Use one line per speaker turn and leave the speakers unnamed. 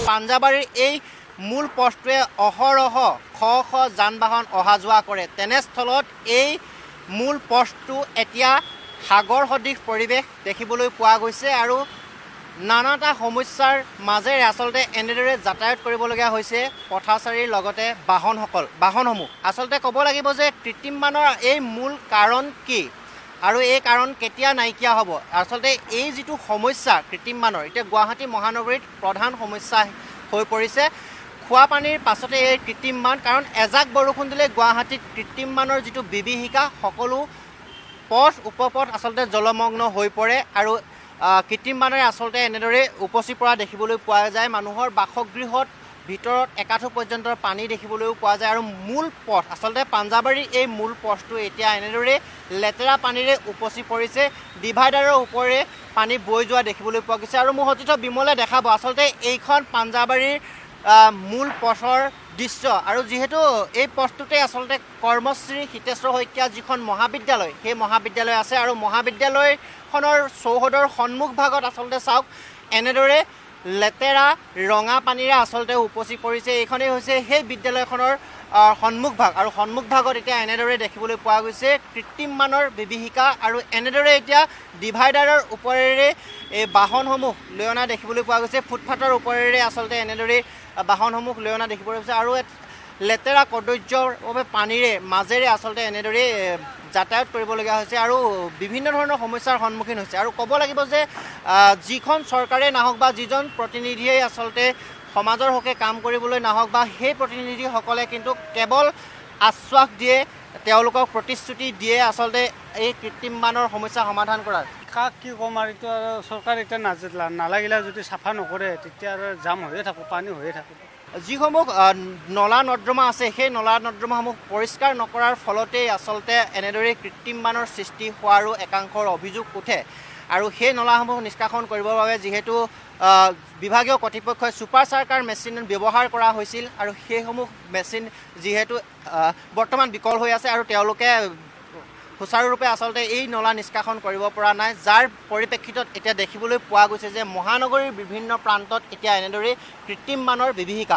পাঞ্জাবাৰীৰ এই মূল পথটোৱে অহৰহ শ শ যান বাহন অহা যোৱা কৰে। তেনেস্থলত এই মূল পথটো এতিয়া সাগৰ সদৃশ পৰিৱেশ দেখিবলৈ পোৱা গৈছে আৰু নানাটা সমস্যাৰ মাজেৰে আচলতে এনেদৰে যাতায়াত কৰিবলগীয়া হৈছে পথাচাৰীৰ লগতে বাহনসমূহ। আচলতে ক'ব লাগিব যে কৃত্ৰিম বানৰ এই মূল কাৰণ কি আৰু এই কাৰণ কেতিয়া নাইকিয়া হ'ব। আচলতে এই যিটো সমস্যা কৃত্ৰিম বানৰ, এতিয়া গুৱাহাটী মহানগৰীত প্ৰধান সমস্যা হৈ পৰিছে খোৱা পানীৰ পাছতে এই কৃত্ৰিম বান। কাৰণ এজাক বৰষুণ দিলে গুৱাহাটীত কৃত্ৰিম বানৰ যিটো বিভীষিকা, সকলো পথ উপপথ আচলতে জলমগ্ন হৈ পৰে আৰু কৃত্ৰিম বানেৰে আচলতে এনেদৰে উপচি পৰা দেখিবলৈ পোৱা যায়। মানুহৰ বাসগৃহত ভিতৰত একাঠু পৰ্যন্ত পানী দেখিবলৈও পোৱা যায় আৰু মূল পথ আচলতে পাঞ্জাবাৰীৰ এই মূল পথটো এতিয়া এনেদৰে লেতেৰা পানীৰে উপচি পৰিছে। ডিভাইডাৰৰ ওপৰেৰে পানী বৈ যোৱা দেখিবলৈ পোৱা গৈছে আৰু মোৰ সতীৰ্থ বিমলে দেখাব আচলতে এইখন পাঞ্জাবাৰীৰ মূল পথৰ দৃশ্য। আৰু যিহেতু এই পথটোতে আচলতে কৰ্মশ্ৰী হিতেশ্বৰ শইকীয়া যিখন মহাবিদ্যালয়, সেই মহাবিদ্যালয় আছে আৰু মহাবিদ্যালয়খনৰ চৌহদৰ সন্মুখ ভাগত আচলতে চাওক এনেদৰে লেতেৰা ৰঙা পানীৰে আচলতে উপচি পৰিছে। এইখনেই হৈছে সেই বিদ্যালয়খনৰ সন্মুখ ভাগ আৰু সন্মুখ ভাগত এতিয়া এনেদৰে দেখিবলৈ পোৱা গৈছে কৃত্ৰিম বানৰ বিভীষিকা আৰু এনেদৰে এতিয়া ডিভাইডাৰৰ ওপৰেৰে এই বাহনসমূহ লৈ অনা দেখিবলৈ পোৱা গৈছে। ফুটপাথৰ ওপৰেৰে আচলতে এনেদৰে বাহনসমূহ লৈ অনা দেখিবলৈ পোৱা গৈছে আৰু লেতেৰা কদৰ্যৰ বাবে পানীৰে মাজেৰে আচলতে এনেদৰে যাতায়াত কৰিবলগীয়া হৈছে আৰু বিভিন্ন ধৰণৰ সমস্যাৰ সন্মুখীন হৈছে। আৰু ক'ব লাগিব যে যিখন চৰকাৰে নাহক বা যিজন প্ৰতিনিধিয়ে আচলতে সমাজৰ হকে কাম কৰিবলৈ নাহক বা সেই প্ৰতিনিধিসকলে কিন্তু কেৱল আশ্বাস দিয়ে, তেওঁলোকক প্ৰতিশ্ৰুতি দিয়ে আচলতে এই কৃত্ৰিম বানৰ সমস্যা সমাধান কৰাৰ।
কাক কি ক'ম আৰু এইটো আৰু চৰকাৰে এতিয়া নালাগিলে যদি চাফা নকৰে তেতিয়া আৰু জাম হৈয়ে থাকোঁ, পানী হৈয়ে থাকিব।
যিসমূহ নলা নৰ্দমা আছে সেই নলা নৰ্দমাসমূহ পৰিষ্কাৰ নকৰাৰ ফলতেই আচলতে এনেদৰে কৃত্ৰিম বানৰ সৃষ্টি হোৱাৰো একাংশৰ অভিযোগ উঠে আৰু সেই নলাসমূহ নিষ্কাশন কৰিবৰ বাবে যিহেতু বিভাগীয় কৰ্তৃপক্ষই ছুপাৰ চাৰ্কাৰ মেচিন ব্যৱহাৰ কৰা হৈছিল আৰু সেইসমূহ মেচিন যিহেতু বৰ্তমান বিকল হৈ আছে আৰু তেওঁলোকে সুচাৰুৰূপে আচলতে এই নলা নিষ্কাশন কৰিব পৰা নাই, যাৰ পৰিপ্ৰেক্ষিতত এতিয়া দেখিবলৈ পোৱা গৈছে যে মহানগৰীৰ বিভিন্ন প্ৰান্তত এতিয়া এনেদৰে কৃত্ৰিম বানৰ বিভীষিকা